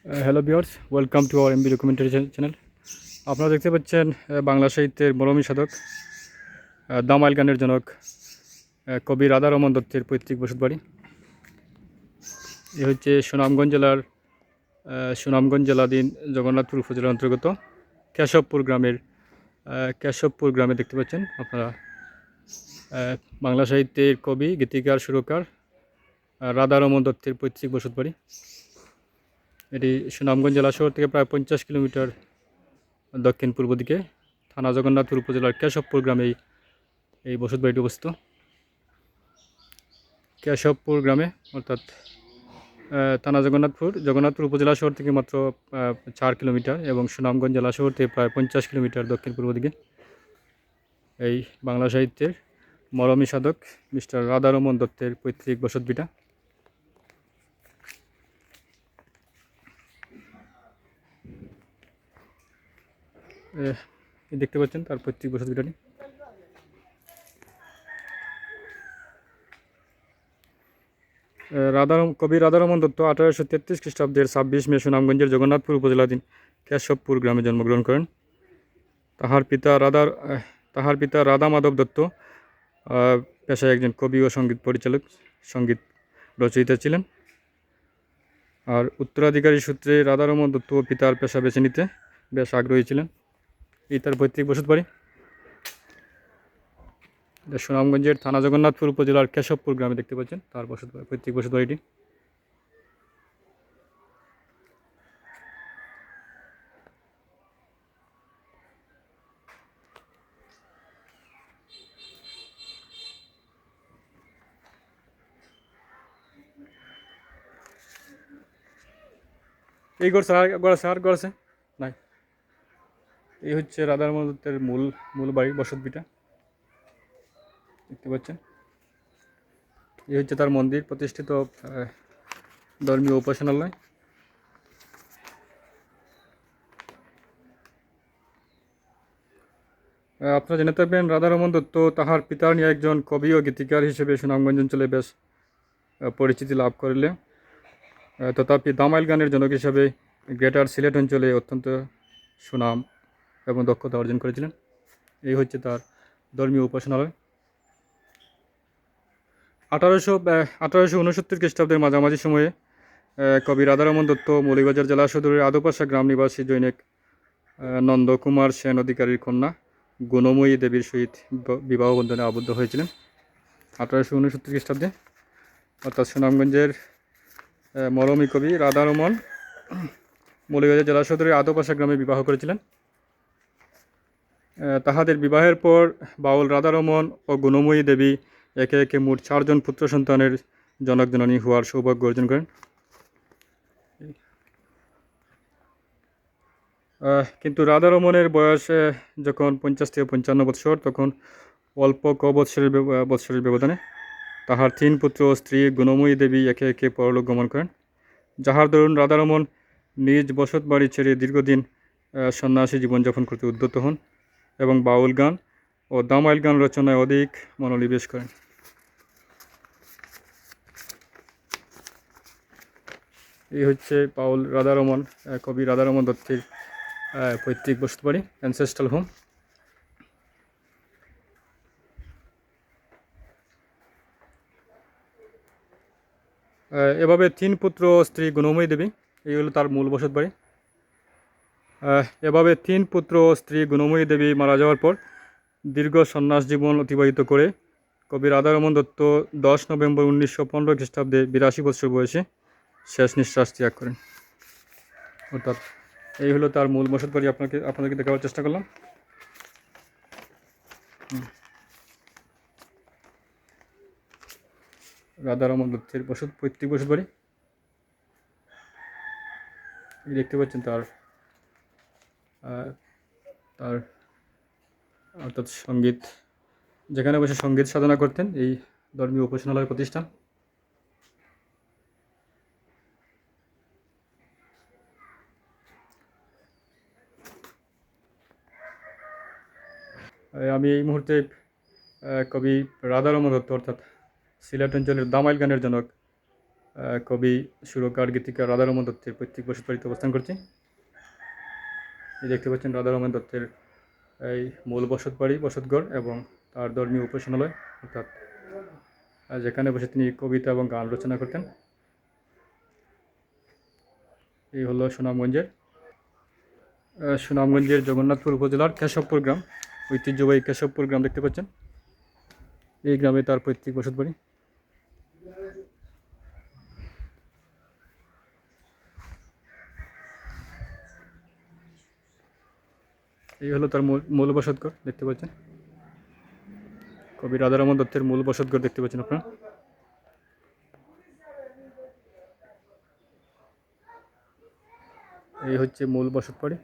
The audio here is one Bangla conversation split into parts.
Hello viewers, welcome to our MB documentary channel. আপনারা দেখতে পাচ্ছেন বাংলা সাহিত্যের মরমী সাধক, দামাইল গানের জনক কবি রাধারমণ দত্তের পৈতৃক বসতবাড়ি। এ হচ্ছে সুনামগঞ্জ জেলাধীন জগন্নাথপুর উপজেলার অন্তর্গত কেশবপুর গ্রামে দেখতে পাচ্ছেন আপনারা বাংলা সাহিত্যের কবি, গীতিকার, সুরকার রাধারমণ দত্তের পৈতৃক বসতবাড়ি। এটি সুনামগঞ্জ জেলা শহর থেকে প্রায় 50 কিলোমিটার দক্ষিণ পূর্ব দিকে থানা জগন্নাথপুর উপজেলার কেশবপুর গ্রামে এই বসতবাড়িটি অবস্থিত। কেশবপুর গ্রামে অর্থাৎ থানা জগন্নাথপুর উপজেলা শহর থেকে মাত্র 4 কিলোমিটার এবং সুনামগঞ্জ জেলা শহর থেকে প্রায় 50 কিলোমিটার দক্ষিণ পূর্ব দিকে এই বাংলা সাহিত্যের মরমী সাধক মিস্টার রাধারমণ দত্তের পৈতৃক বসতভিটা। দেখতে পাচ্ছেন তার পৈতৃক বসতভিটাটি। কবি রাধারমণ দত্ত 1833 খ্রিস্টাব্দের 26 মে সুনামগঞ্জের জগন্নাথপুর উপজেলাধীন কেশবপুর গ্রামে জন্মগ্রহণ করেন। তাহার পিতা রাধা মাধব দত্ত পেশায় একজন কবি ও সঙ্গীত পরিচালক, সঙ্গীত রচয়িতা ছিলেন। আর উত্তরাধিকারী সূত্রে রাধারমণ দত্ত পিতার পেশা বেছে নিতে বেশ আগ্রহী ছিলেন। এই তার পৈতৃক বসতবাড়ি সুনামগঞ্জের থানা জগন্নাথপুর উপজেলার কেশবপুর গ্রামে দেখতে পাচ্ছেন তার পৈতৃক বসতবাড়িটি। এই গড়ছে নাই। এই হচ্ছে রাধারমণ দত্তের মূল বাড়ি, বসতভিটা দেখতে পাচ্ছেন। এই হচ্ছে তার মন্দির, প্রতিষ্ঠিত ধর্মীয় উপাসনালয়। আপনারা জেনে থাকবেন রাধারমণ দত্ত তাহার পিতার নিয়ে একজন কবি ও গীতিকার হিসেবে সুনামগঞ্জ অঞ্চলে বেশ পরিচিতি লাভ করলে তথাপি দামাইল গানের জনক হিসাবে গ্রেটার সিলেট অঞ্চলে অত্যন্ত সুনাম এবং দক্ষতা অর্জন করেছিলেন। এই হচ্ছে তার ধর্মীয় উপাসনালয়। 1869 খ্রিস্টাব্দের মাঝামাঝি সময়ে কবি রাধারমণ দত্ত মৌলভীবাজার জেলা সদরের আদপাশা গ্রাম নিবাসী জৈনিক নন্দকুমার সেন অধিকারীর কন্যা গুণময়ী দেবীর সহিত বিবাহ বন্ধনে আবদ্ধ হয়েছিলেন 1869 খ্রিস্টাব্দে। অর্থাৎ সুনামগঞ্জের মরমী কবি রাধারমণ মৌলভীবাজার জেলা সদরের আদপাশা গ্রামে বিবাহ করেছিলেন। তাহাদের বিবাহের পর বাউল রাধারমণ ও গুণময়ী দেবী একে একে মোট 4 জন পুত্র সন্তানের জনক জননী হওয়ার সৌভাগ্য অর্জন করেন। কিন্তু রাধারমণের বয়স যখন 50 থেকে 55 বৎসর, তখন অল্প বৎসরের ব্যবধানে তাহার 3 পুত্র ও স্ত্রী গুণময়ী দেবী একে একে পরলোক গমন করেন, যাহার দরুন রাধারমণ নিজ বসত বাড়ি ছেড়ে দীর্ঘদিন সন্ন্যাসী জীবনযাপন করতে উদ্যত হন এবং বাউল গান ও দামাইল গান রচনায় অধিক মনোনিবেশ করেন। এই হচ্ছে কবি রাধারমণ দত্তের পৈতৃক বসতবাড়ি, অ্যানসেস্ট্রাল হোম। এভাবে 3 পুত্র স্ত্রী গুণময়ী দেবী, এই হলো তার মূল বসতবাড়ি। এভাবে 3 পুত্র স্ত্রী গুণময়ী দেবী মারা যাওয়ার পর দীর্ঘ সন্ন্যাস জীবন অতিবাহিত করে কবি রাধারমণ দত্ত 10 নভেম্বর 1915 খ্রিস্টাব্দে 82 বছর বয়সে শেষ নিঃশ্বাস ত্যাগ করেন। অর্থাৎ এই হলো তার মূল বসতবাড়ি। আপনাদেরকে দেখাবার চেষ্টা করলাম। রাধারমণ দত্তের পৈতৃক বসতবাড়ি দেখতে পাচ্ছেন। তার অর্থাৎ যেখানে বসে সঙ্গীত সাধনা করতেন এই ধর্মীয় উপাসনালয় প্রতিষ্ঠান। আমি এই মুহূর্তে কবি রাধারমণ দত্ত অর্থাৎ সিলেট অঞ্চলের দামাইল গানের জনক কবি, সুরকার, গীতিকার রাধারমণ দত্তের পৈতৃক বসতবাড়িতে অবস্থান করছি। এই দেখতে পাচ্ছেন রাধারমণ দত্তের এই মূল বসতবাড়ি, বসতঘর এবং তার ধর্মীয় উপাসনালয়, অর্থাৎ যেখানে বসে তিনি কবিতা এবং গান রচনা করতেন। এই হলো সুনামগঞ্জের জগন্নাথপুর উপজেলার কেশবপুর গ্রাম, ঐতিহ্যবাহী কেশবপুর গ্রাম দেখতে পাচ্ছেন। এই গ্রামে তার পৈতৃক বসতবাড়ি। এই হলো তার মূল বসতঘর দেখতে পাচ্ছেন। কবি রাধারমণ দত্তের মূল বসতঘর দেখতে পাচ্ছেন আপনারা। এই হচ্ছে মূল বসতবাড়ি।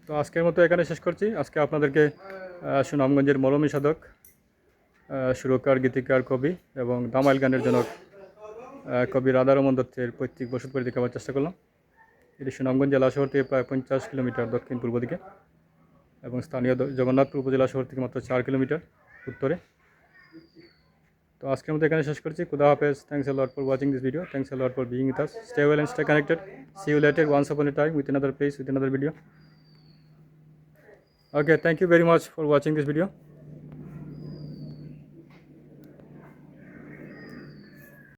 তো আজকের মতো এখানে শেষ করছি। আজকে আপনাদেরকে সুনামগঞ্জের মরমী সাধক, সুরকার, গীতিকার, কবি এবং দামাইল গানের জনক কবি রাধারমণ দত্তের পৈতৃক বসতবাড়ি দেখাবার চেষ্টা করলাম। এটি সুনামগঞ্জ জেলা শহর থেকে প্রায় 50 কিলোমিটার দক্ষিণ পূর্ব দিকে এবং স্থানীয় জগন্নাথপুর উপজেলা শহর থেকে মাত্র 4 কিলোমিটার উত্তরে। তো আজকের মতো এখানে শেষ করছি। খুদা হাফেজ। Thanks a lot for watching this video. Thanks a lot for being with us. Stay well and stay connected. See you later once upon a time with another place, with another video. Okay, thank you very much for watching this video.